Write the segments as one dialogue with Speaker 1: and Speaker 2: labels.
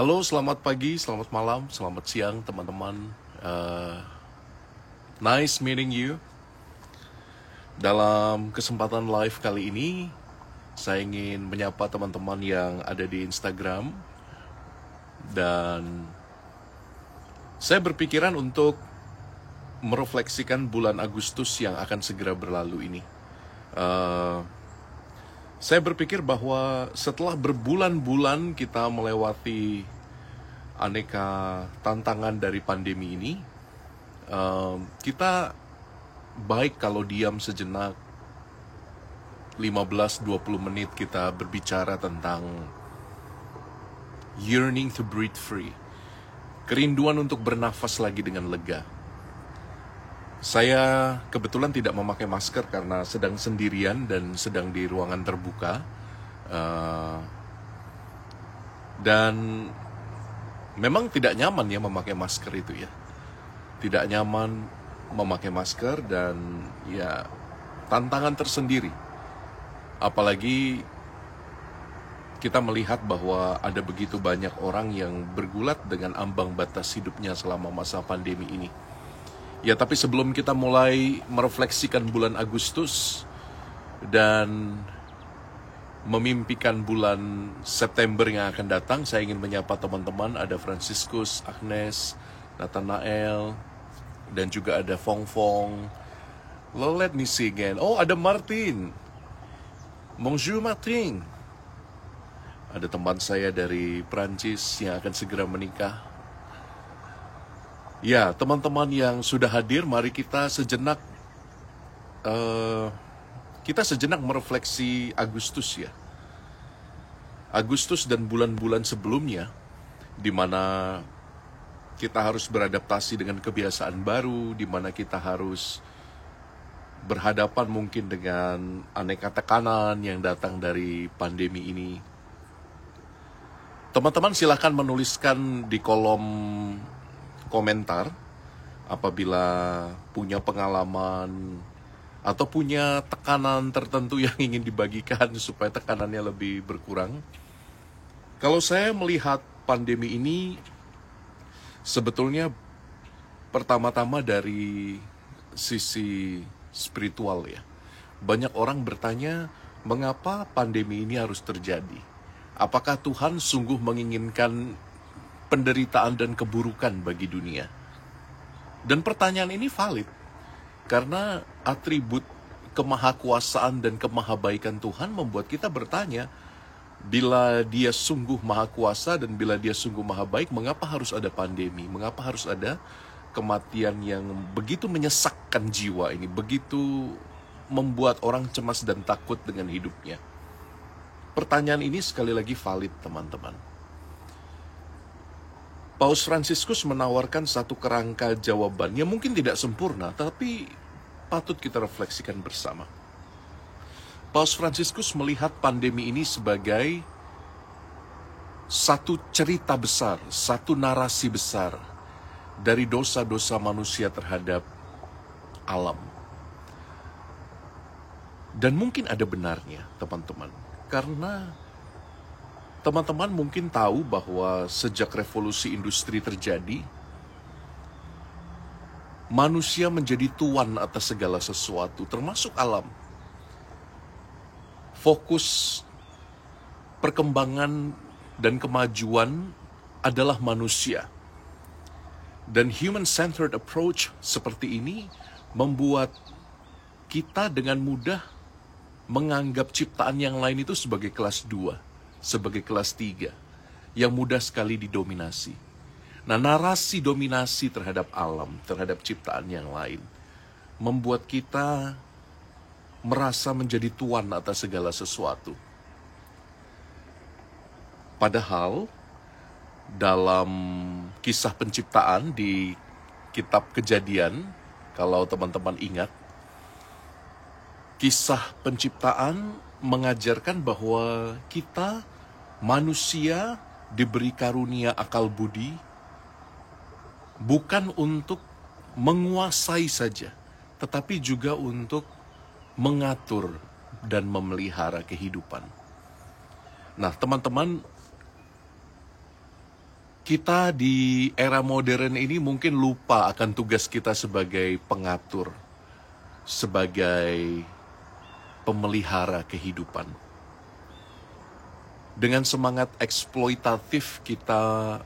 Speaker 1: Halo, selamat pagi, selamat malam, selamat siang teman-teman. Uh, nice meeting you. Dalam kesempatan live kali ini, saya ingin menyapa teman-teman yang ada di Instagram. Dan saya berpikiran untuk merefleksikan bulan Agustus yang akan segera berlalu ini. Uh, Saya berpikir bahwa setelah berbulan-bulan kita melewati aneka tantangan dari pandemi ini, kita baik kalau diam sejenak 15-20 menit kita berbicara tentang yearning to breathe free, kerinduan untuk bernafas lagi dengan lega. Saya kebetulan tidak memakai masker karena sedang sendirian dan sedang di ruangan terbuka. Dan memang tidak nyaman ya memakai masker itu ya. Tidak nyaman memakai masker dan ya tantangan tersendiri. Apalagi kita melihat bahwa ada begitu banyak orang yang bergulat dengan ambang batas hidupnya selama masa pandemi ini. Ya, tapi sebelum kita mulai merefleksikan bulan Agustus dan memimpikan bulan September yang akan datang, saya ingin menyapa teman-teman. Ada Franciscus, Agnes, Nathanael, dan juga ada Fong Fong. Well, let me see again. Oh, ada Martin. Bonjour Martin. Ada teman saya dari Prancis yang akan segera menikah. Ya, teman-teman yang sudah hadir, mari kita sejenak merefleksi Agustus ya. Agustus dan bulan-bulan sebelumnya, di mana kita harus beradaptasi dengan kebiasaan baru, di mana kita harus berhadapan mungkin dengan aneka tekanan yang datang dari pandemi ini. Teman-teman silahkan menuliskan di kolom komentar apabila punya pengalaman atau punya tekanan tertentu yang ingin dibagikan supaya tekanannya lebih berkurang. Kalau saya melihat pandemi ini sebetulnya pertama-tama dari sisi spiritual ya. Banyak orang bertanya, mengapa pandemi ini harus terjadi? Apakah Tuhan sungguh menginginkan penderitaan dan keburukan bagi dunia? Dan pertanyaan ini valid, karena atribut kemahakuasaan dan kemahabaikan Tuhan membuat kita bertanya, bila Dia sungguh maha kuasa dan bila Dia sungguh maha baik, mengapa harus ada pandemi? Mengapa harus ada kematian yang begitu menyesakkan jiwa ini, begitu membuat orang cemas dan takut dengan hidupnya? Pertanyaan ini sekali lagi valid, teman-teman. Paus Fransiskus menawarkan satu kerangka jawaban yang mungkin tidak sempurna, tapi patut kita refleksikan bersama. Paus Fransiskus melihat pandemi ini sebagai satu cerita besar, satu narasi besar dari dosa-dosa manusia terhadap alam. Dan mungkin ada benarnya, teman-teman, karena teman-teman mungkin tahu bahwa sejak revolusi industri terjadi, manusia menjadi tuan atas segala sesuatu, termasuk alam. Fokus perkembangan dan kemajuan adalah manusia. Dan human-centered approach seperti ini membuat kita dengan mudah menganggap ciptaan yang lain itu sebagai kelas 2. Sebagai kelas 3, yang mudah sekali didominasi. Nah, narasi dominasi terhadap alam, terhadap ciptaan yang lain, membuat kita merasa menjadi tuan atas segala sesuatu. Padahal, dalam kisah penciptaan di kitab Kejadian, kalau teman-teman ingat, kisah penciptaan mengajarkan bahwa kita manusia diberi karunia akal budi bukan untuk menguasai saja, tetapi juga untuk mengatur dan memelihara kehidupan. Nah, teman-teman, Kita di era modern ini mungkin lupa akan tugas kita sebagai pengatur, sebagai pemelihara kehidupan. Dengan semangat eksploitatif kita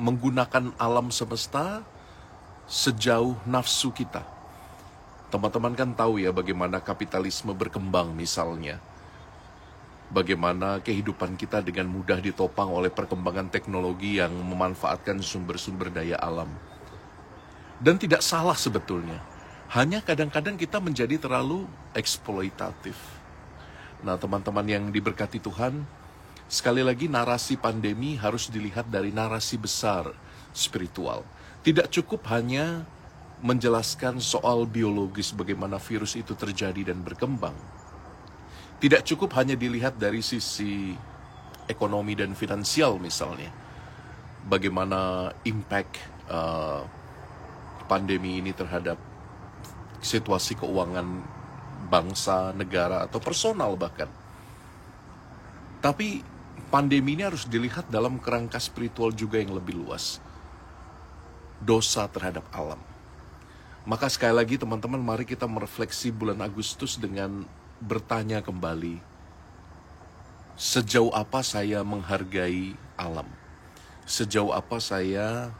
Speaker 1: menggunakan alam semesta sejauh nafsu kita. Teman-teman kan tahu ya bagaimana kapitalisme berkembang misalnya. Bagaimana kehidupan kita dengan mudah ditopang oleh perkembangan teknologi yang memanfaatkan sumber-sumber daya alam. Dan tidak salah sebetulnya. Hanya kadang-kadang kita menjadi terlalu eksploitatif. Nah, teman-teman yang diberkati Tuhan, sekali lagi narasi pandemi harus dilihat dari narasi besar spiritual. Tidak cukup hanya menjelaskan soal biologis bagaimana virus itu terjadi dan berkembang. Tidak cukup hanya dilihat dari sisi ekonomi dan finansial misalnya. Bagaimana impact pandemi ini terhadap situasi keuangan bangsa, negara, atau personal bahkan. Tapi pandemi ini harus dilihat dalam kerangka spiritual juga yang lebih luas. Dosa terhadap alam. Maka sekali lagi teman-teman, mari kita merefleksi bulan Agustus dengan bertanya kembali, sejauh apa saya menghargai alam? Sejauh apa saya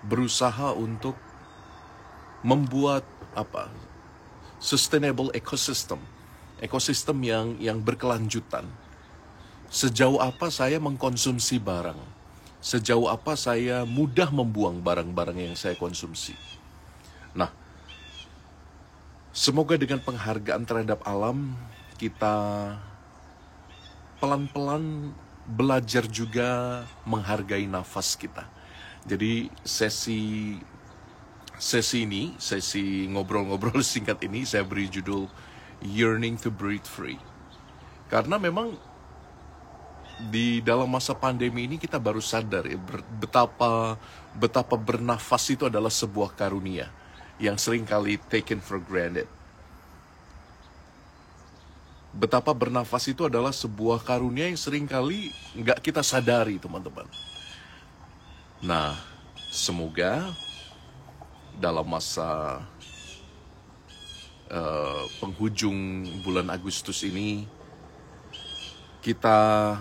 Speaker 1: berusaha untuk membuat sustainable ecosystem, ekosistem yang berkelanjutan. Sejauh apa saya mengkonsumsi barang? Sejauh apa saya mudah membuang barang-barang yang saya konsumsi? Nah, semoga dengan penghargaan terhadap alam, kita pelan-pelan belajar juga menghargai nafas kita. Jadi sesi ngobrol-ngobrol singkat ini saya beri judul Yearning to Breathe Free. Karena memang di dalam masa pandemi ini kita baru sadar ya, betapa bernafas itu adalah sebuah karunia yang seringkali taken for granted. Betapa bernafas itu adalah sebuah karunia yang seringkali nggak kita sadari, teman-teman. Nah, semoga dalam masa penghujung bulan Agustus ini, kita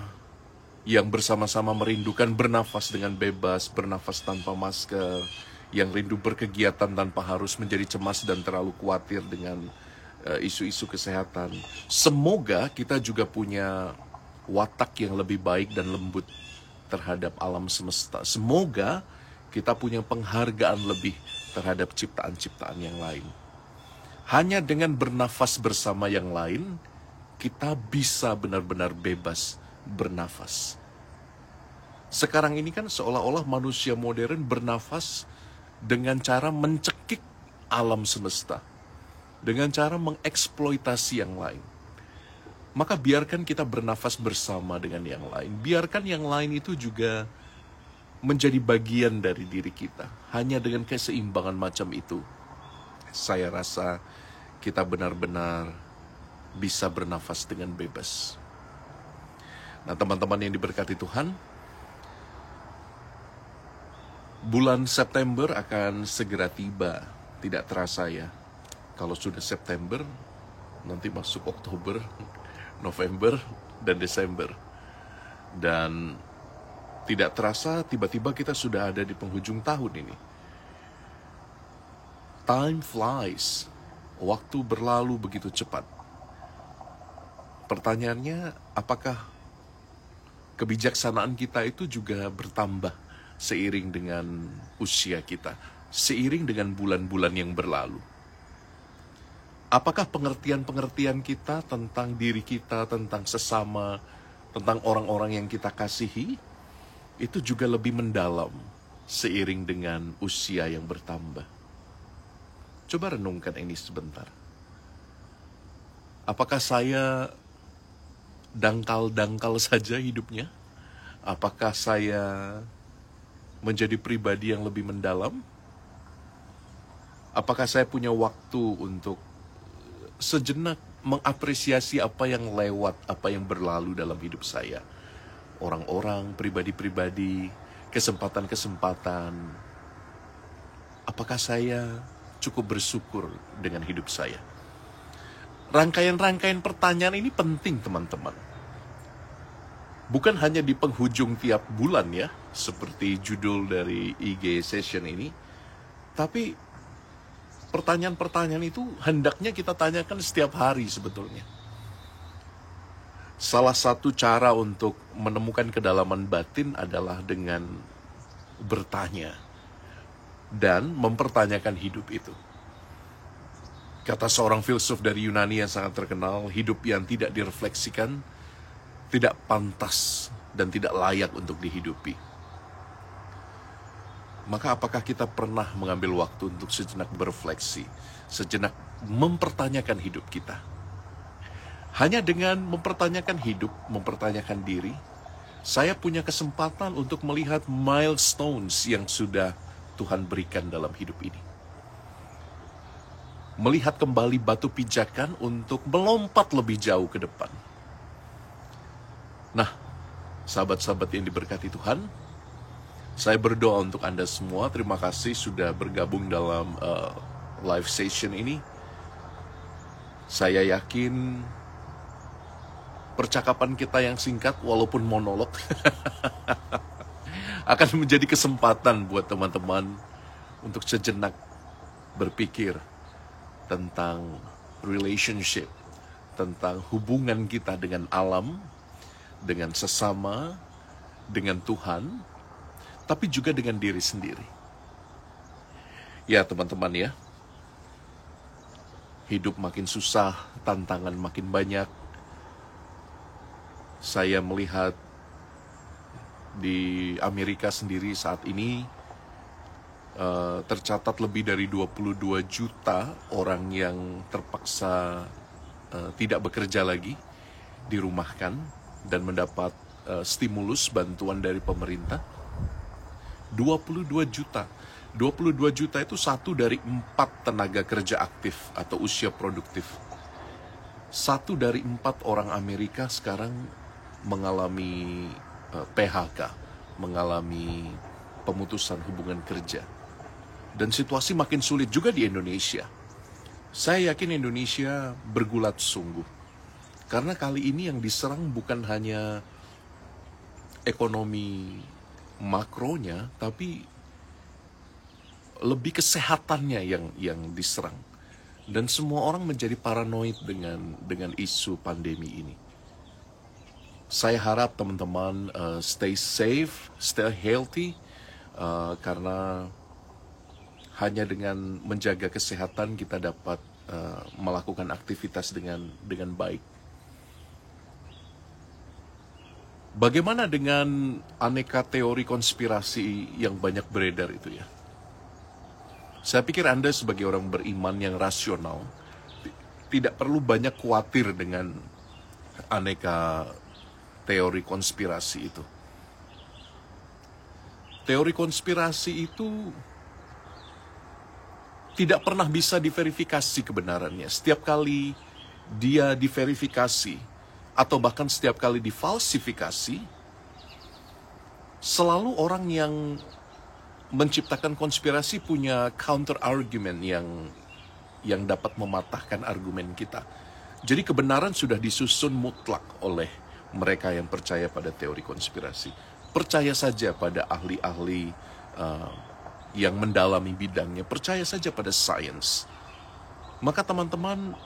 Speaker 1: yang bersama-sama merindukan bernafas dengan bebas, bernafas tanpa masker, yang rindu berkegiatan tanpa harus menjadi cemas dan terlalu khawatir dengan isu-isu kesehatan. Semoga kita juga punya watak yang lebih baik dan lembut terhadap alam semesta. Semoga kita punya penghargaan lebih terhadap ciptaan-ciptaan yang lain. Hanya dengan bernafas bersama yang lain, kita bisa benar-benar bebas bernafas. Sekarang ini kan seolah-olah manusia modern bernafas dengan cara mencekik alam semesta, dengan cara mengeksploitasi yang lain. Maka biarkan kita bernafas bersama dengan yang lain. Biarkan yang lain itu juga menjadi bagian dari diri kita. Hanya dengan keseimbangan macam itu, saya rasa kita benar-benar bisa bernafas dengan bebas. Nah, teman-teman yang diberkati Tuhan, bulan September akan segera tiba. Tidak terasa ya. Kalau sudah September, nanti masuk Oktober, November, dan Desember. Dan tidak terasa tiba-tiba kita sudah ada di penghujung tahun ini. Time flies. Waktu berlalu begitu cepat. Pertanyaannya, apakah kebijaksanaan kita itu juga bertambah seiring dengan usia kita, seiring dengan bulan-bulan yang berlalu? Apakah pengertian-pengertian kita tentang diri kita, tentang sesama, tentang orang-orang yang kita kasihi, itu juga lebih mendalam seiring dengan usia yang bertambah? Coba renungkan ini sebentar. Apakah saya dangkal-dangkal saja hidupnya? Apakah saya menjadi pribadi yang lebih mendalam? Apakah saya punya waktu untuk sejenak mengapresiasi apa yang lewat, apa yang berlalu dalam hidup saya? orang-orang, pribadi-pribadi, kesempatan-kesempatan. Apakah saya cukup bersyukur dengan hidup saya? Rangkaian-rangkaian pertanyaan ini penting, teman-teman. Bukan hanya di penghujung tiap bulan ya, seperti judul dari IG session ini, tapi pertanyaan-pertanyaan itu hendaknya kita tanyakan setiap hari sebetulnya. Salah satu cara untuk menemukan kedalaman batin adalah dengan bertanya dan mempertanyakan hidup itu. Kata seorang filsuf dari Yunani yang sangat terkenal, hidup yang tidak direfleksikan tidak pantas dan tidak layak untuk dihidupi. Maka apakah kita pernah mengambil waktu untuk sejenak berefleksi, sejenak mempertanyakan hidup kita? Hanya dengan mempertanyakan hidup, mempertanyakan diri, saya punya kesempatan untuk melihat milestones yang sudah Tuhan berikan dalam hidup ini. Melihat kembali batu pijakan untuk melompat lebih jauh ke depan. Nah, sahabat-sahabat yang diberkati Tuhan, saya berdoa untuk Anda semua. Terima kasih sudah bergabung dalam live session ini. Saya yakin percakapan kita yang singkat walaupun monolog akan menjadi kesempatan buat teman-teman untuk sejenak berpikir tentang relationship, tentang hubungan kita dengan alam, dengan sesama, dengan Tuhan, tapi juga dengan diri sendiri. Ya teman-teman ya, hidup makin susah, tantangan makin banyak. Saya melihat di Amerika sendiri saat ini tercatat lebih dari 22 juta orang yang terpaksa tidak bekerja lagi, dirumahkan dan mendapat stimulus bantuan dari pemerintah. 22 juta. 22 juta itu 1 dari 4 tenaga kerja aktif atau usia produktif. 1 dari 4 orang Amerika sekarang mengalami PHK, mengalami pemutusan hubungan kerja. Dan situasi makin sulit juga di Indonesia. Saya yakin Indonesia bergulat sungguh. Karena kali ini yang diserang bukan hanya ekonomi makronya, tapi lebih kesehatannya yang diserang. Dan semua orang menjadi paranoid dengan isu pandemi ini. Saya harap teman-teman stay safe, stay healthy, karena hanya dengan menjaga kesehatan kita dapat melakukan aktivitas dengan baik. Bagaimana dengan aneka teori konspirasi yang banyak beredar itu ya? Saya pikir Anda sebagai orang beriman yang rasional tidak perlu banyak khawatir dengan aneka teori konspirasi itu. Teori konspirasi itu tidak pernah bisa diverifikasi kebenarannya. Setiap kali dia diverifikasi, atau bahkan setiap kali difalsifikasi, selalu orang yang menciptakan konspirasi punya counter argument yang dapat mematahkan argumen kita. Jadi kebenaran sudah disusun mutlak oleh mereka yang percaya pada teori konspirasi. Percaya saja pada ahli-ahli yang mendalami bidangnya, percaya saja pada sains. Maka teman-teman,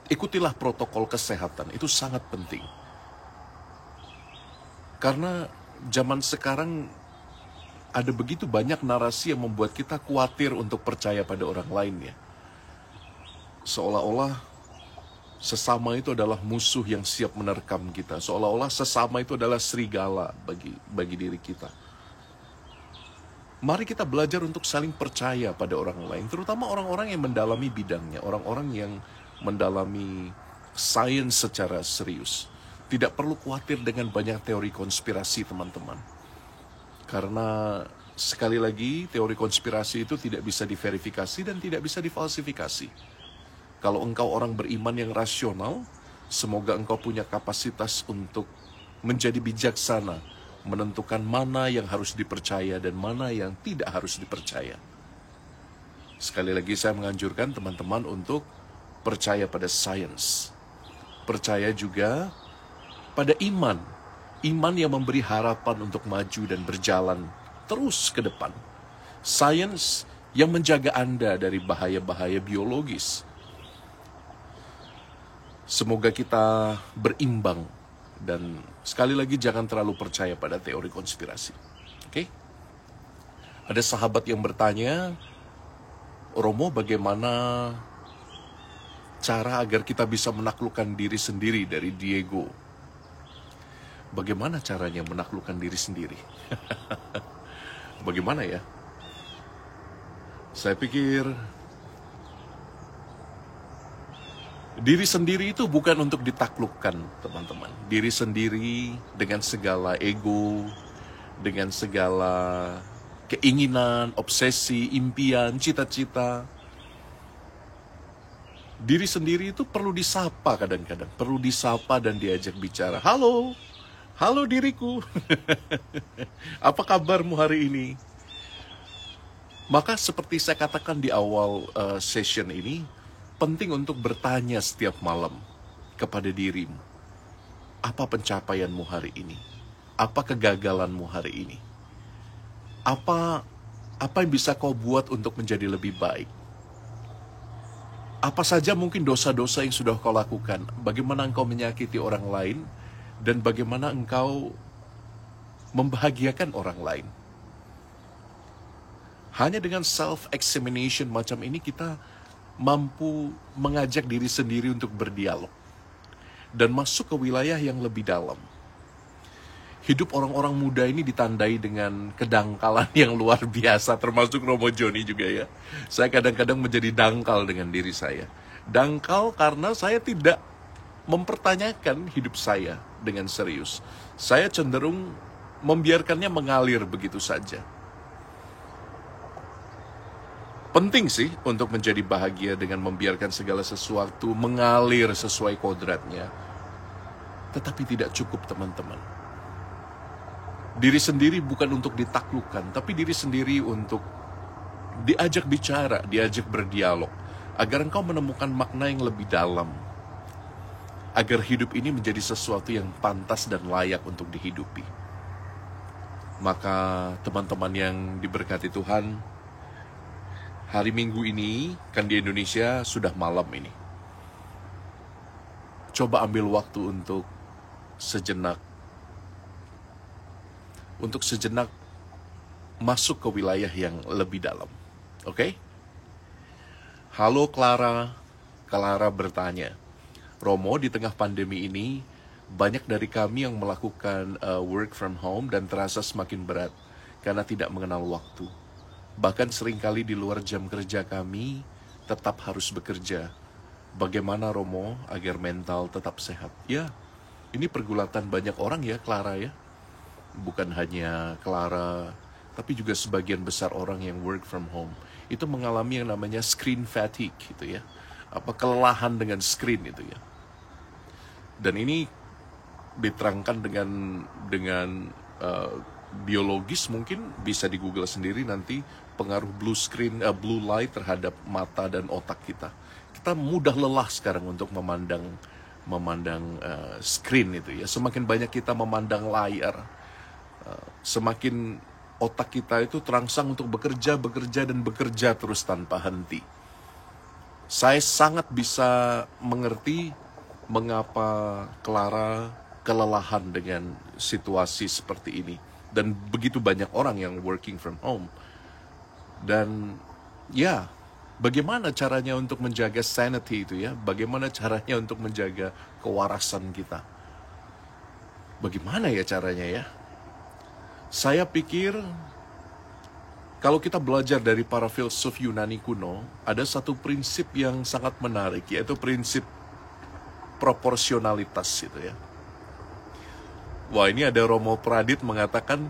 Speaker 1: ikutilah protokol kesehatan, itu sangat penting. Karena zaman sekarang ada begitu banyak narasi yang membuat kita khawatir untuk percaya pada orang lain ya. Seolah-olah sesama itu adalah musuh yang siap menerkam kita. Seolah-olah sesama itu adalah serigala bagi diri kita. Mari kita belajar untuk saling percaya pada orang lain, terutama orang-orang yang mendalami bidangnya, orang-orang yang mendalami sains secara serius. Tidak perlu khawatir dengan banyak teori konspirasi, teman-teman. Karena sekali lagi, teori konspirasi itu tidak bisa diverifikasi dan tidak bisa difalsifikasi. Kalau engkau orang beriman yang rasional, semoga engkau punya kapasitas untuk menjadi bijaksana, menentukan mana yang harus dipercaya dan mana yang tidak harus dipercaya. Sekali lagi saya menganjurkan teman-teman untuk percaya pada sains. Percaya juga pada iman. Iman yang memberi harapan untuk maju dan berjalan terus ke depan. Sains yang menjaga Anda dari bahaya-bahaya biologis. Semoga kita berimbang dan sekali lagi jangan terlalu percaya pada teori konspirasi. Oke? Ada sahabat yang bertanya, Romo, bagaimana cara agar kita bisa menaklukkan diri sendiri dari Diego? Bagaimana caranya menaklukkan diri sendiri? Bagaimana ya? Saya pikir diri sendiri itu bukan untuk ditaklukkan, teman-teman. Diri sendiri dengan segala ego, dengan segala keinginan, obsesi, impian, cita-cita. Diri sendiri itu perlu disapa kadang-kadang. Perlu disapa dan diajak bicara. Halo, halo diriku. Apa kabarmu hari ini? Maka seperti saya katakan di awal session ini, penting untuk bertanya setiap malam kepada dirimu. Apa pencapaianmu hari ini? Apa kegagalanmu hari ini? Apa yang bisa kau buat untuk menjadi lebih baik? Apa saja mungkin dosa-dosa yang sudah kau lakukan? Bagaimana engkau menyakiti orang lain? Dan bagaimana engkau membahagiakan orang lain? Hanya dengan self-examination macam ini kita mampu mengajak diri sendiri untuk berdialog dan masuk ke wilayah yang lebih dalam. Hidup orang-orang muda ini ditandai dengan kedangkalan yang luar biasa, termasuk Romo Joni juga ya. Saya kadang-kadang menjadi dangkal dengan diri saya. Dangkal karena saya tidak mempertanyakan hidup saya dengan serius. Saya cenderung membiarkannya mengalir begitu saja. Penting sih untuk menjadi bahagia dengan membiarkan segala sesuatu mengalir sesuai kodratnya. Tetapi tidak cukup, teman-teman. Diri sendiri bukan untuk ditaklukkan, tapi diri sendiri untuk diajak bicara, diajak berdialog. Agar engkau menemukan makna yang lebih dalam. Agar hidup ini menjadi sesuatu yang pantas dan layak untuk dihidupi. Maka teman-teman yang diberkati Tuhan, hari Minggu ini, kan di Indonesia sudah malam ini. Coba ambil waktu untuk sejenak masuk ke wilayah yang lebih dalam. Oke? Halo Clara. Clara bertanya, Romo, di tengah pandemi ini, banyak dari kami yang melakukan work from home dan terasa semakin berat karena tidak mengenal waktu. Bahkan seringkali di luar jam kerja kami tetap harus bekerja. Bagaimana Romo agar mental tetap sehat? Ya, ini pergulatan banyak orang ya, Clara ya. Bukan hanya Clara, tapi juga sebagian besar orang yang work from home. Itu mengalami yang namanya screen fatigue gitu ya. Kelelahan dengan screen itu ya. Dan ini diterangkan dengan biologis, mungkin bisa di Google sendiri nanti pengaruh blue light terhadap mata dan otak kita. Kita mudah lelah sekarang untuk memandang screen itu ya. Semakin banyak kita memandang layar, semakin otak kita itu terangsang untuk bekerja dan bekerja terus tanpa henti. Saya sangat bisa mengerti mengapa Clara kelelahan dengan situasi seperti ini. Dan begitu banyak orang yang working from home. Dan ya, bagaimana caranya untuk menjaga sanity itu ya? Bagaimana caranya untuk menjaga kewarasan kita? Bagaimana ya caranya ya? Saya pikir kalau kita belajar dari para filsuf Yunani kuno, ada satu prinsip yang sangat menarik, yaitu prinsip proporsionalitas itu ya. Wah, ini ada Romo Pradit mengatakan,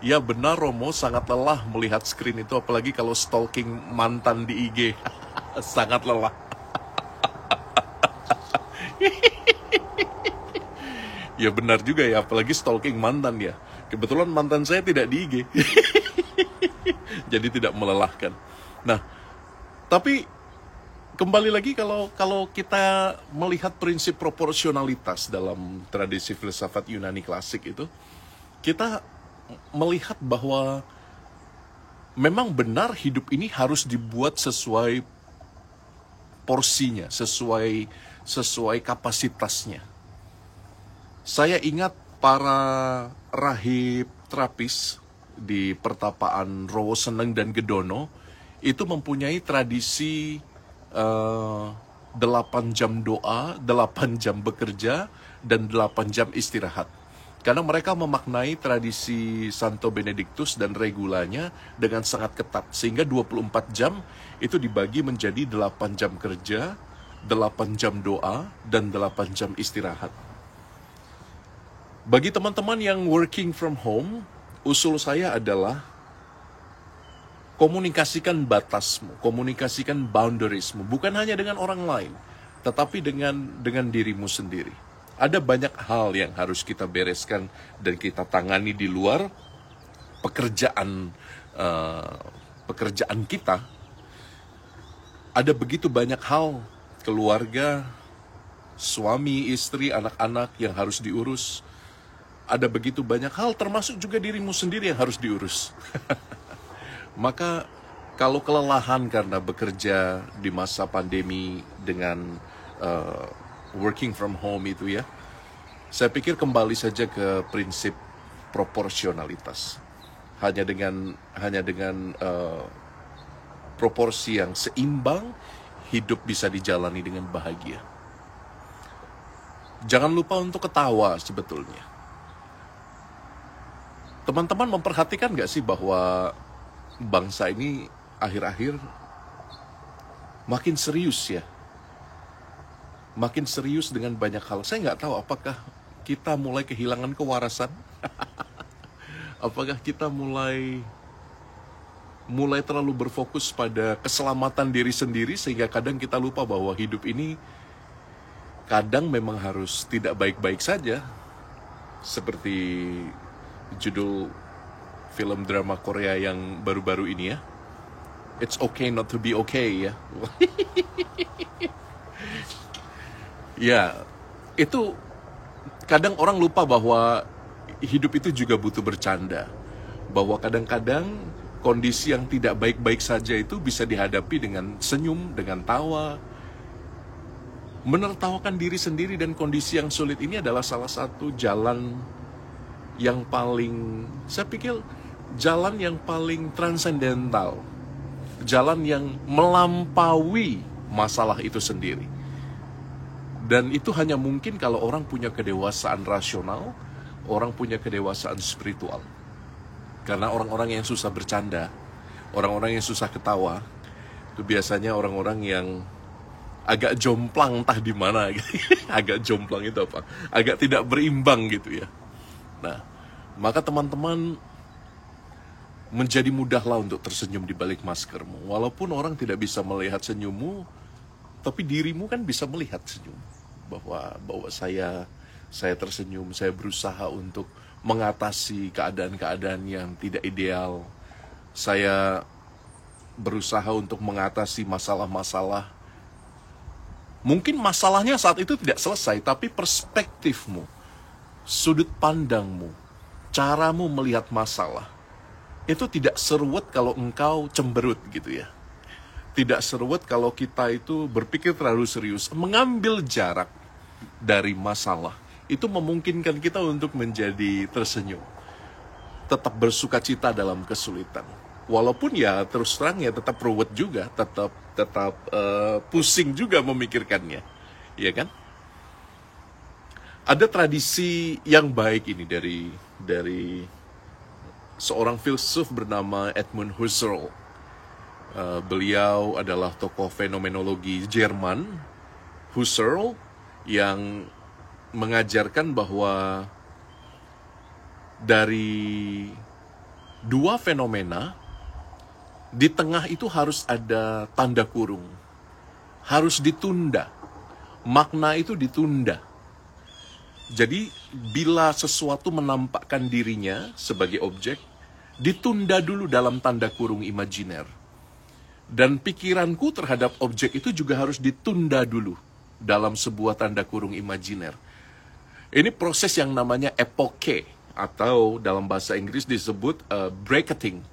Speaker 1: ya benar Romo, sangat lelah melihat screen itu, apalagi kalau stalking mantan di IG. Sangat lelah. Ya benar juga ya, apalagi stalking mantan ya. Kebetulan mantan saya tidak di IG. Jadi tidak melelahkan. Nah, tapi kembali lagi kalau kalau kita melihat prinsip proporsionalitas dalam tradisi filsafat Yunani klasik itu, kita melihat bahwa memang benar hidup ini harus dibuat sesuai porsinya, sesuai kapasitasnya. Saya ingat para rahib terapis di pertapaan Rowo Seneng dan Gedono itu mempunyai tradisi 8 jam doa, 8 jam bekerja, dan 8 jam istirahat. Karena mereka memaknai tradisi Santo Benedictus dan regulanya dengan sangat ketat. Sehingga 24 jam itu dibagi menjadi 8 jam kerja, 8 jam doa, dan 8 jam istirahat. Bagi teman-teman yang working from home, usul saya adalah komunikasikan batasmu, komunikasikan boundariesmu, bukan hanya dengan orang lain, tetapi dengan dirimu sendiri. Ada banyak hal yang harus kita bereskan dan kita tangani di luar pekerjaan kita. Ada begitu banyak hal, keluarga, suami, istri, anak-anak yang harus diurus. Ada begitu banyak hal, termasuk juga dirimu sendiri yang harus diurus. Maka kalau kelelahan karena bekerja di masa pandemi dengan working from home itu ya, saya pikir kembali saja ke prinsip proporsionalitas. Hanya dengan proporsi yang seimbang, hidup bisa dijalani dengan bahagia. Jangan lupa untuk ketawa sebetulnya. Teman-teman memperhatikan gak sih bahwa bangsa ini akhir-akhir makin serius ya. Makin serius dengan banyak hal. Saya nggak tahu apakah kita mulai kehilangan kewarasan. Apakah kita mulai terlalu berfokus pada keselamatan diri sendiri sehingga kadang kita lupa bahwa hidup ini kadang memang harus tidak baik-baik saja. Seperti judul film drama Korea yang baru-baru ini ya. It's okay not to be okay ya. Ya, itu kadang orang lupa bahwa hidup itu juga butuh bercanda. Bahwa kadang-kadang kondisi yang tidak baik-baik saja itu bisa dihadapi dengan senyum, dengan tawa. Menertawakan diri sendiri dan kondisi yang sulit ini adalah salah satu jalan yang paling, saya pikir, jalan yang paling transendental. Jalan yang melampaui masalah itu sendiri. Dan itu hanya mungkin kalau orang punya kedewasaan rasional, orang punya kedewasaan spiritual. Karena orang-orang yang susah bercanda, orang-orang yang susah ketawa, itu biasanya orang-orang yang agak jomplang entah di mana. Agak jomplang itu apa? Agak tidak berimbang gitu ya. Nah, maka teman-teman menjadi mudahlah untuk tersenyum di balik maskermu. Walaupun orang tidak bisa melihat senyummu, tapi dirimu kan bisa melihat senyum. Bahwa saya tersenyum, saya berusaha untuk mengatasi keadaan-keadaan yang tidak ideal. Saya berusaha untuk mengatasi masalah-masalah. Mungkin masalahnya saat itu tidak selesai, tapi perspektifmu, sudut pandangmu, caramu melihat masalah, itu tidak seruat kalau engkau cemberut gitu ya. Tidak seruat kalau kita itu berpikir terlalu serius. Mengambil jarak dari masalah itu memungkinkan kita untuk menjadi tersenyum. Tetap bersukacita dalam kesulitan. Walaupun ya terus terang ya tetap ruwet juga, tetap pusing juga memikirkannya. Iya kan? Ada tradisi yang baik ini dari seorang filsuf bernama Edmund Husserl. Beliau adalah tokoh fenomenologi Jerman, Husserl, yang mengajarkan bahwa dari dua fenomena, di tengah itu harus ada tanda kurung. Harus ditunda. Makna itu ditunda. Jadi, bila sesuatu menampakkan dirinya sebagai objek, ditunda dulu dalam tanda kurung imajiner. Dan pikiranku terhadap objek itu juga harus ditunda dulu dalam sebuah tanda kurung imajiner. Ini proses yang namanya epoche, atau dalam bahasa Inggris disebut bracketing,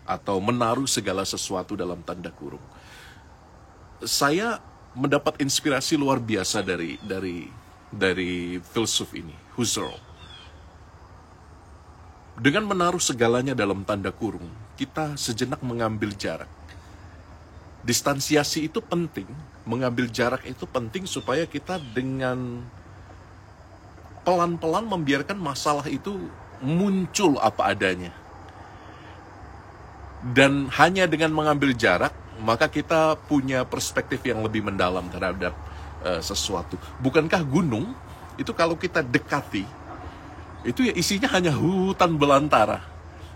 Speaker 1: atau menaruh segala sesuatu dalam tanda kurung. Saya mendapat inspirasi luar biasa dari filsuf ini, Husserl. Dengan menaruh segalanya dalam tanda kurung, kita sejenak mengambil jarak. Distansiasi itu penting, mengambil jarak itu penting supaya kita dengan pelan-pelan membiarkan masalah itu muncul apa adanya. Dan hanya dengan mengambil jarak, maka kita punya perspektif yang lebih mendalam terhadap sesuatu. Bukankah gunung, itu kalau kita dekati, itu ya isinya hanya hutan belantara.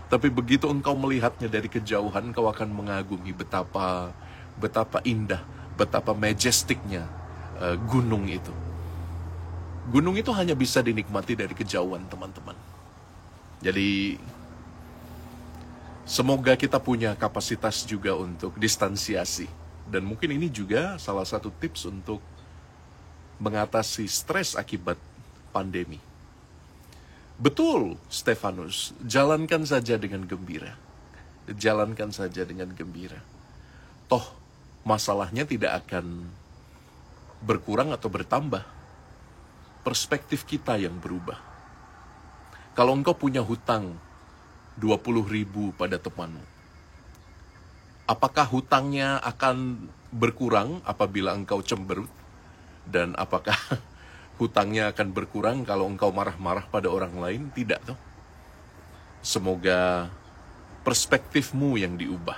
Speaker 1: Tapi begitu engkau melihatnya dari kejauhan, engkau akan mengagumi betapa indah, betapa majestiknya gunung itu. Gunung itu hanya bisa dinikmati dari kejauhan, teman-teman. Jadi, semoga kita punya kapasitas juga untuk distansiasi. Dan mungkin ini juga salah satu tips untuk mengatasi stres akibat pandemi. Betul, Stefanus, jalankan saja dengan gembira. Jalankan saja dengan gembira. Toh, masalahnya tidak akan berkurang atau bertambah. Perspektif kita yang berubah. Kalau engkau punya hutang 20.000 pada temanmu, apakah hutangnya akan berkurang apabila engkau cemberut? Dan apakah hutangnya akan berkurang kalau engkau marah-marah pada orang lain? Tidak, toh. Semoga perspektifmu yang diubah,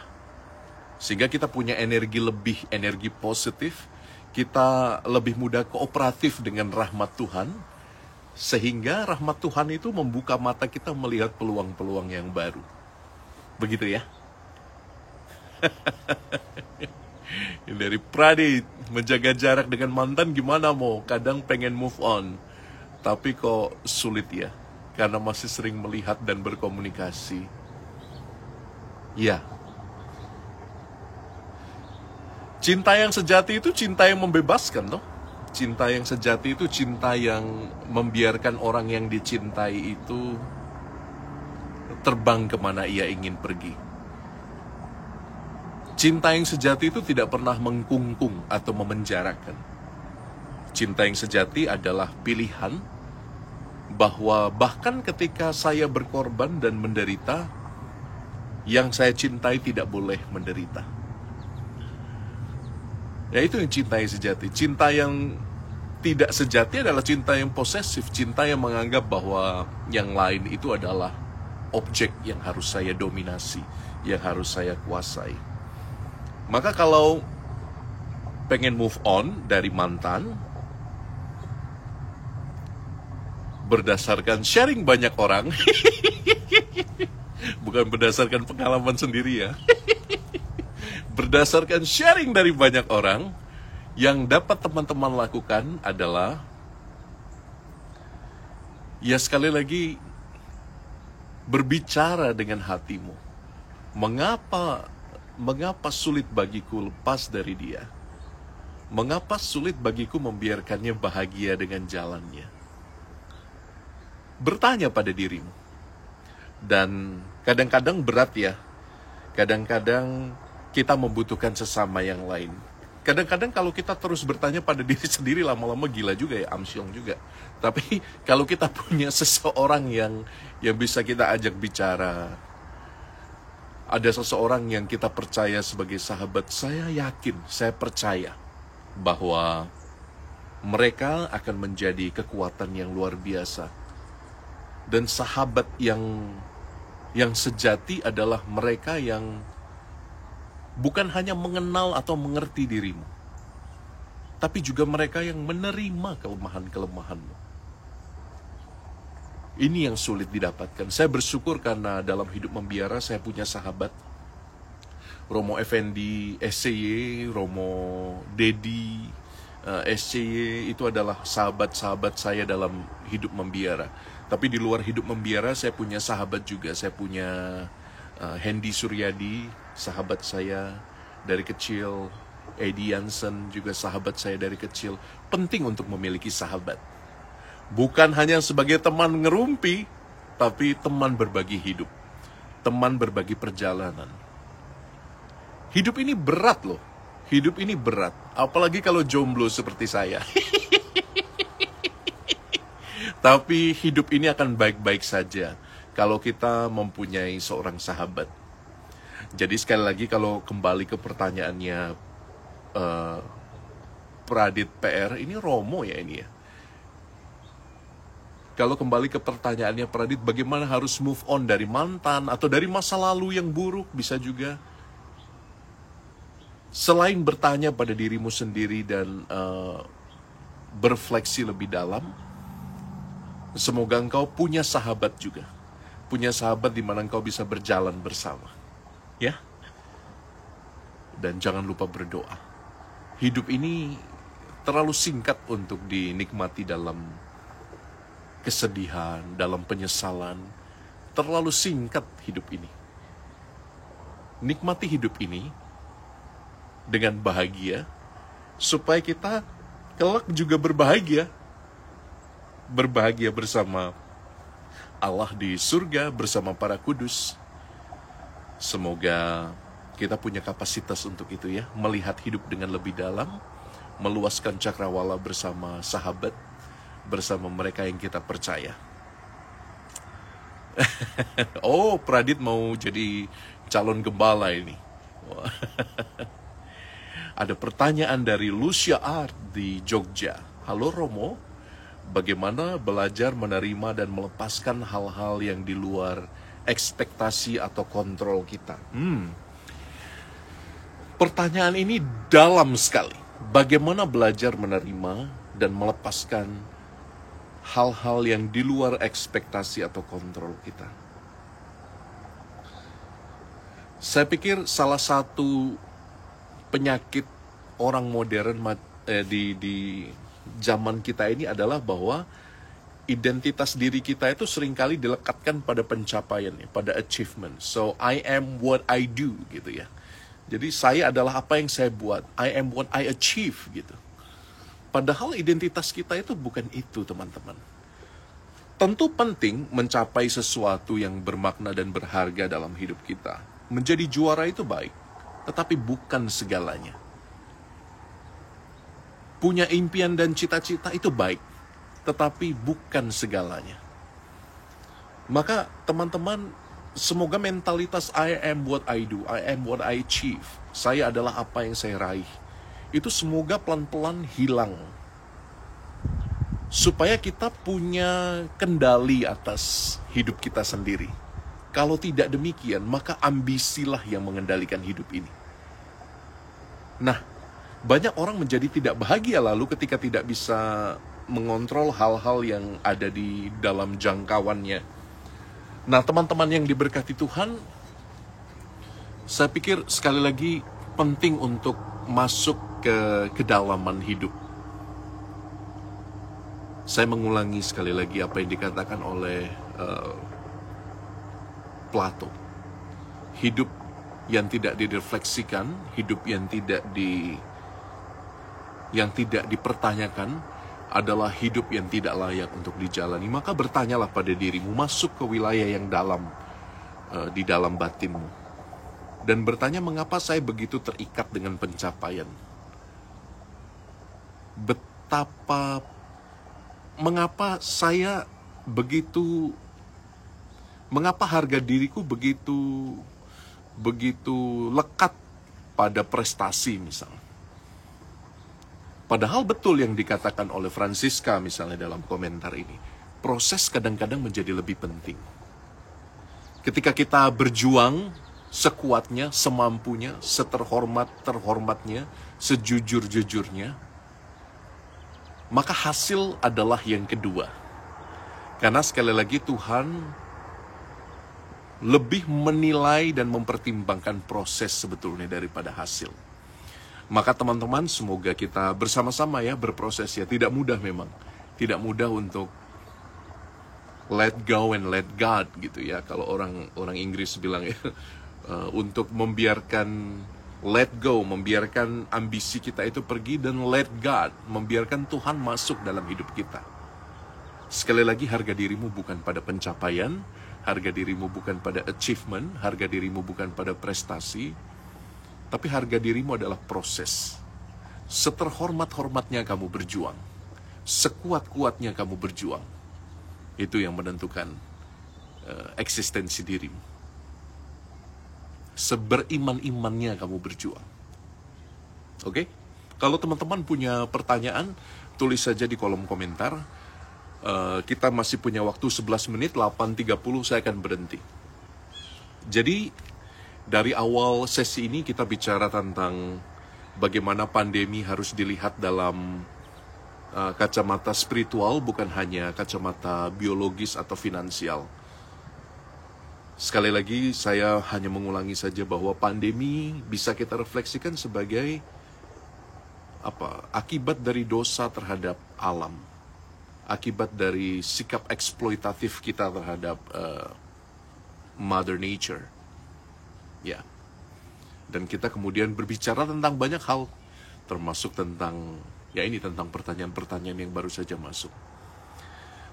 Speaker 1: sehingga kita punya energi lebih, energi positif. Kita lebih mudah kooperatif dengan rahmat Tuhan, sehingga rahmat Tuhan itu membuka mata kita melihat peluang-peluang yang baru. Begitu ya. Dari Pradit, menjaga jarak dengan mantan gimana mau? Kadang pengen move on, tapi kok sulit ya, karena masih sering melihat dan berkomunikasi. Ya, cinta yang sejati itu cinta yang membebaskan, toh. Cinta yang sejati itu cinta yang membiarkan orang yang dicintai itu terbang kemana ia ingin pergi. Cinta yang sejati itu tidak pernah mengkungkung atau memenjarakan. Cinta yang sejati adalah pilihan bahwa bahkan ketika saya berkorban dan menderita, yang saya cintai tidak boleh menderita. Ya, itu yang cinta yang sejati. Cinta yang tidak sejati adalah cinta yang posesif, cinta yang menganggap bahwa yang lain itu adalah objek yang harus saya dominasi, yang harus saya kuasai. Maka kalau pengen move on dari mantan, berdasarkan sharing banyak orang, bukan berdasarkan pengalaman sendiri ya, berdasarkan sharing dari banyak orang, yang dapat teman-teman lakukan adalah, ya sekali lagi, berbicara dengan hatimu. Mengapa sulit bagiku lepas dari dia? Mengapa sulit bagiku membiarkannya bahagia dengan jalannya? Bertanya pada dirimu. Dan kadang-kadang berat ya. Kadang-kadang kita membutuhkan sesama yang lain. Kadang-kadang kalau kita terus bertanya pada diri sendiri, lama-lama gila juga ya, amsyong juga. Tapi kalau kita punya seseorang yang bisa kita ajak bicara, ada seseorang yang kita percaya sebagai sahabat, saya yakin, saya percaya bahwa mereka akan menjadi kekuatan yang luar biasa. Dan sahabat yang sejati adalah mereka yang bukan hanya mengenal atau mengerti dirimu, tapi juga mereka yang menerima kelemahan-kelemahanmu. Ini yang sulit didapatkan. Saya bersyukur karena dalam hidup membiara saya punya sahabat, Romo Effendi, SCY, Romo Dedi, SCY itu adalah sahabat-sahabat saya dalam hidup membiara. Tapi di luar hidup membiara saya punya sahabat juga. Saya punya Hendy Suryadi, sahabat saya dari kecil. Eddie Jansen juga sahabat saya dari kecil. Penting untuk memiliki sahabat. Bukan hanya sebagai teman ngerumpi, tapi teman berbagi hidup. Teman berbagi perjalanan. Hidup ini berat loh. Hidup ini berat, apalagi kalau jomblo seperti saya. Tapi hidup ini akan baik-baik saja kalau kita mempunyai seorang sahabat. Jadi sekali lagi kalau kembali ke pertanyaannya Pradit PR, ini Romo ya ini ya. Kalau kembali ke pertanyaannya Pradit, bagaimana harus move on dari mantan atau dari masa lalu yang buruk, bisa juga. Selain bertanya pada dirimu sendiri dan berefleksi lebih dalam, semoga engkau punya sahabat juga. Punya sahabat di mana engkau bisa berjalan bersama. Ya. Dan jangan lupa berdoa. Hidup ini terlalu singkat untuk dinikmati dalam kesedihan, dalam penyesalan. Terlalu singkat hidup ini. Nikmati hidup ini dengan bahagia, supaya kita kelak juga berbahagia. Berbahagia bersama Allah di surga, bersama para kudus. Semoga kita punya kapasitas untuk itu ya, melihat hidup dengan lebih dalam, meluaskan cakrawala bersama sahabat, bersama mereka yang kita percaya. Oh, Pradit mau jadi calon gembala ini. Ada pertanyaan dari Lucia Art di Jogja. Halo Romo, bagaimana belajar menerima dan melepaskan hal-hal yang di luar ekspektasi atau kontrol kita? Pertanyaan ini dalam sekali. Bagaimana belajar menerima dan melepaskan hal-hal yang di luar ekspektasi atau kontrol kita? Saya pikir salah satu penyakit orang modern di zaman kita ini adalah bahwa identitas diri kita itu seringkali dilekatkan pada pencapaian, pada achievement. So, I am what I do, gitu ya. Jadi, saya adalah apa yang saya buat. I am what I achieve, gitu. Padahal identitas kita itu bukan itu, teman-teman. Tentu penting mencapai sesuatu yang bermakna dan berharga dalam hidup kita. Menjadi juara itu baik, tetapi bukan segalanya. Punya impian dan cita-cita itu baik, tetapi bukan segalanya. Maka teman-teman, semoga mentalitas I am what I do, I am what I achieve, saya adalah apa yang saya raih, itu semoga pelan-pelan hilang. Supaya kita punya kendali atas hidup kita sendiri. Kalau tidak demikian, maka ambisilah yang mengendalikan hidup ini. Nah, banyak orang menjadi tidak bahagia lalu ketika tidak bisa mengontrol hal-hal yang ada di dalam jangkauannya. Nah, teman-teman yang diberkati Tuhan, saya pikir sekali lagi penting untuk masuk ke kedalaman hidup. Saya mengulangi sekali lagi apa yang dikatakan oleh Plato. Hidup yang tidak direfleksikan, hidup yang tidak dipertanyakan adalah hidup yang tidak layak untuk dijalani. Maka bertanyalah pada dirimu, masuk ke wilayah yang dalam di dalam batinmu, dan bertanya, mengapa saya begitu terikat dengan pencapaian? Mengapa harga diriku begitu lekat pada prestasi misalnya? Padahal betul yang dikatakan oleh Francisca misalnya dalam komentar ini. Proses kadang-kadang menjadi lebih penting. Ketika kita berjuang sekuatnya, semampunya, seterhormat-terhormatnya, sejujur-jujurnya, maka hasil adalah yang kedua. Karena sekali lagi Tuhan lebih menilai dan mempertimbangkan proses sebetulnya daripada hasil. Maka teman-teman, semoga kita bersama-sama ya berproses ya. Tidak mudah memang. Tidak mudah untuk let go and let God gitu ya. Kalau orang Inggris bilang ya, untuk membiarkan let go, membiarkan ambisi kita itu pergi, dan let God, membiarkan Tuhan masuk dalam hidup kita. Sekali lagi, harga dirimu bukan pada pencapaian, harga dirimu bukan pada achievement, harga dirimu bukan pada prestasi, tapi harga dirimu adalah proses. Seterhormat-hormatnya kamu berjuang, sekuat-kuatnya kamu berjuang, itu yang menentukan eksistensi dirimu. Seberiman-imannya kamu berjuang. Oke? Kalau teman-teman punya pertanyaan, tulis saja di kolom komentar. Kita masih punya waktu 11 menit, 8.30 saya akan berhenti. Jadi, dari awal sesi ini kita bicara tentang bagaimana pandemi harus dilihat dalam kacamata spiritual, bukan hanya kacamata biologis atau finansial. Sekali lagi, saya hanya mengulangi saja bahwa pandemi bisa kita refleksikan sebagai akibat dari dosa terhadap alam, akibat dari sikap eksploitatif kita terhadap Mother Nature. Ya. Dan kita kemudian berbicara tentang banyak hal, termasuk tentang tentang pertanyaan-pertanyaan yang baru saja masuk.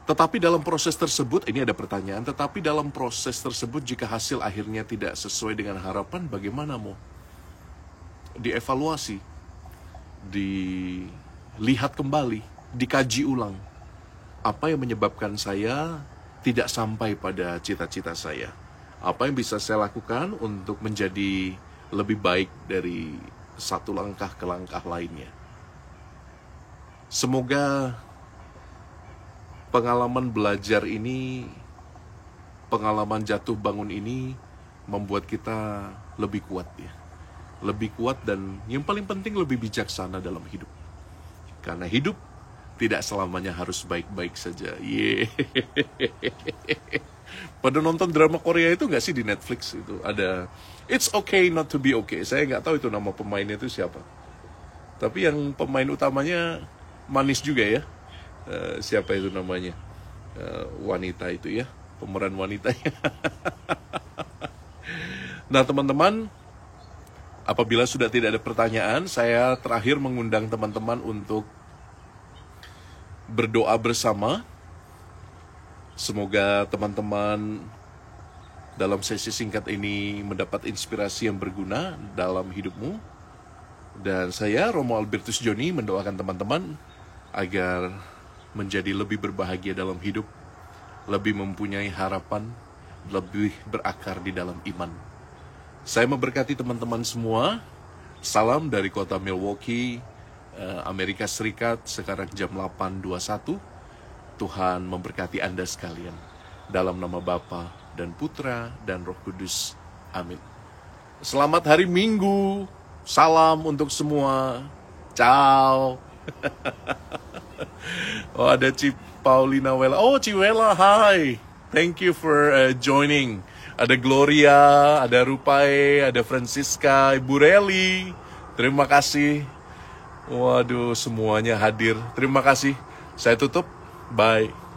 Speaker 1: Tetapi dalam proses tersebut, ini ada pertanyaan, tetapi dalam proses tersebut jika hasil akhirnya tidak sesuai dengan harapan, bagaimana mau? Dievaluasi, dilihat kembali, dikaji ulang. Apa yang menyebabkan saya tidak sampai pada cita-cita saya? Apa yang bisa saya lakukan untuk menjadi lebih baik dari satu langkah ke langkah lainnya? Semoga pengalaman belajar ini, pengalaman jatuh bangun ini membuat kita lebih kuat ya. Lebih kuat dan yang paling penting lebih bijaksana dalam hidup. Karena hidup tidak selamanya harus baik-baik saja. Pada nonton drama Korea itu nggak sih di Netflix itu ada It's Okay Not to Be Okay. Saya nggak tahu itu nama pemainnya itu siapa. Tapi yang pemain utamanya manis juga ya. Siapa itu namanya? Wanita itu ya, pemeran wanitanya. Nah teman-teman, apabila sudah tidak ada pertanyaan, saya terakhir mengundang teman-teman untuk berdoa bersama. Semoga teman-teman dalam sesi singkat ini mendapat inspirasi yang berguna dalam hidupmu. Dan saya, Romo Albertus Joni, mendoakan teman-teman agar menjadi lebih berbahagia dalam hidup, lebih mempunyai harapan, lebih berakar di dalam iman. Saya memberkati teman-teman semua. Salam dari kota Milwaukee, Amerika Serikat, sekarang jam 8.21. Tuhan memberkati Anda sekalian. Dalam nama Bapa dan Putra dan Roh Kudus. Amin. Selamat hari Minggu. Salam untuk semua. Ciao. Oh, ada Ci Paulina Wela. Oh, Ciwela, hi. Thank you for joining. Ada Gloria, ada Rupai, ada Francisca, Ibu Reli. Terima kasih. Waduh, semuanya hadir. Terima kasih. Saya tutup. Bye.